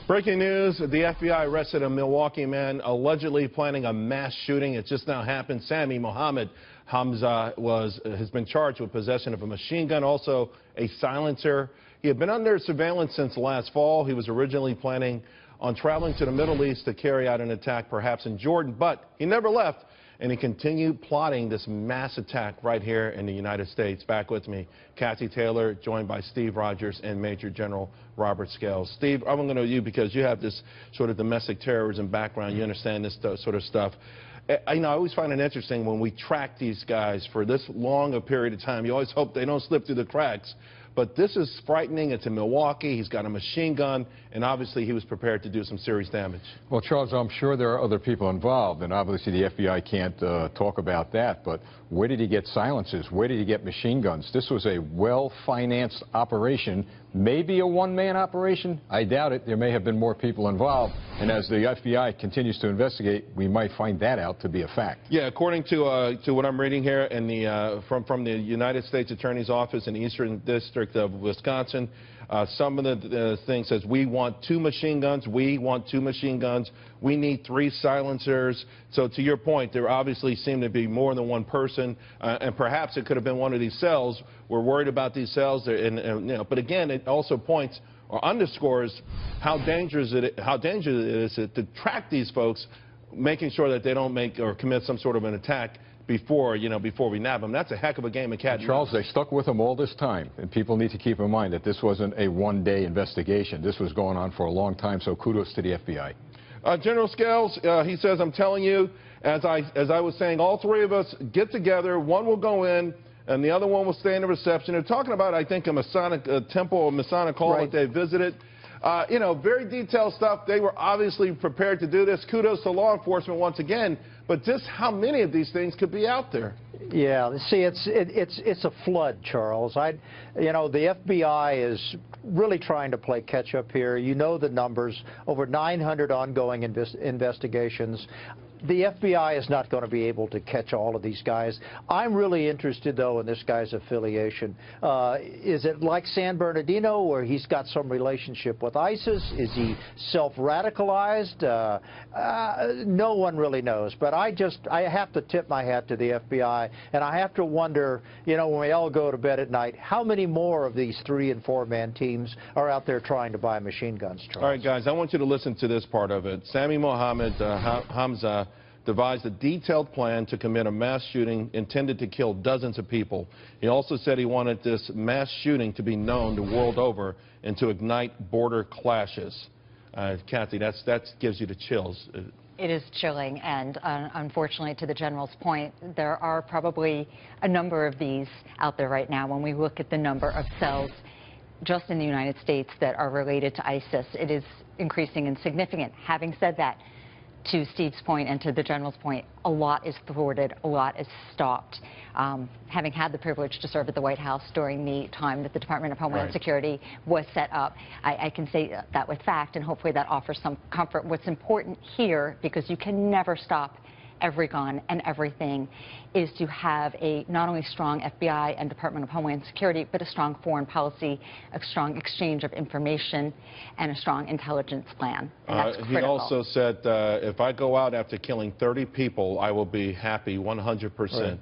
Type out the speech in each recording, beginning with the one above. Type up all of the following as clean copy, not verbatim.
Breaking news, the FBI arrested a Milwaukee man allegedly planning a mass shooting. It just now happened. Sami Mohammed Hamza has been charged with possession of a machine gun, also a silencer. He had been under surveillance since last fall. He was originally planning on traveling to the Middle East to carry out an attack, perhaps in Jordan, but he never left. And he continued plotting this mass attack right here in the United States. Back with me, Cathy Taylor, joined by Steve Rogers and Major General Robert Scales. Steve, I'm going to you because you have this sort of domestic terrorism background. You understand this sort of stuff. I always find it interesting when we track these guys for this long a period of time. You always hope they don't slip through the cracks. But this is frightening. It's in Milwaukee. He's got a machine gun, and obviously he was prepared to do some serious damage. Well, Charles, I'm sure there are other people involved, and obviously the FBI can't talk about that. But where did he get silencers? Where did he get machine guns? This was a well-financed operation, maybe a one-man operation. I doubt it. There may have been more people involved, and as the FBI continues to investigate, we might find that out to be a fact. Yeah, according to what I'm reading here in the from the United States Attorney's Office in the Eastern District of Wisconsin, some of the things says we want 2 machine guns, we want 2 machine guns, we need 3 silencers. So to your point, there obviously seemed to be more than one person, and perhaps it could have been one of these cells. We're worried about these cells, but again, it also points or underscores how dangerous it is to track these folks, making sure that they don't make or commit some sort of an attack before we nab them. That's a heck of a game of cat and Charles, mouse. they stuck with him all this time, and people need to keep in mind that this wasn't a one-day investigation. This was going on for a long time, so kudos to the FBI. General Scales, he says, I'm telling you, as I was saying, all 3 of us get together. One will go in, and the other one will stay in the reception. They're talking about, I think, a Masonic temple, a Masonic hall that they visited. Very detailed stuff. They were obviously prepared to do this. Kudos to law enforcement once again. But just how many of these things could be out there? Yeah, see, it's a flood, Charles. The FBI is really trying to play catch up here. You know the numbers, over 900 ongoing investigations. The FBI is not going to be able to catch all of these guys. I'm really interested, though, in this guy's affiliation. Is it like San Bernardino, where he's got some relationship with ISIS? Is he self-radicalized? No one really knows. But I have to tip my hat to the FBI, and I have to wonder, when we all go to bed at night, how many more of these 3- and 4-man teams are out there trying to buy machine guns, Charles? All right, guys, I want you to listen to this part of it. Sami Mohammed Hamza devised a detailed plan to commit a mass shooting intended to kill dozens of people. He also said he wanted this mass shooting to be known the world over and to ignite border clashes. Cathy, that gives you the chills. It is chilling, and unfortunately, to the General's point, there are probably a number of these out there right now. When we look at the number of cells just in the United States that are related to ISIS, it is increasing and significant. Having said that, to Steve's point and to the General's point, a lot is thwarted, a lot is stopped. Having had the privilege to serve at the White House during the time that the Department of Homeland Security was set up, I can say that with fact, and hopefully that offers some comfort. What's important here, because you can never stop every gun and everything, is to have a not only strong FBI and Department of Homeland Security, but a strong foreign policy, a strong exchange of information, and a strong intelligence plan. And that's critical. He also said, if I go out after killing 30 people, I will be happy 100%.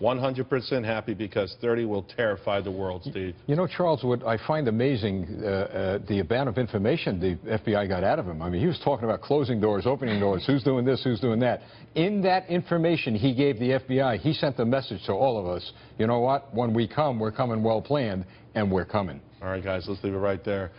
100% happy, because 30 will terrify the world, Steve. Charles, what I find amazing, the amount of information the FBI got out of him. I mean, he was talking about closing doors, opening doors, who's doing this, who's doing that. In that information he gave the FBI, he sent the message to all of us, you know what, when we come, we're coming well planned, and we're coming. All right, guys, let's leave it right there.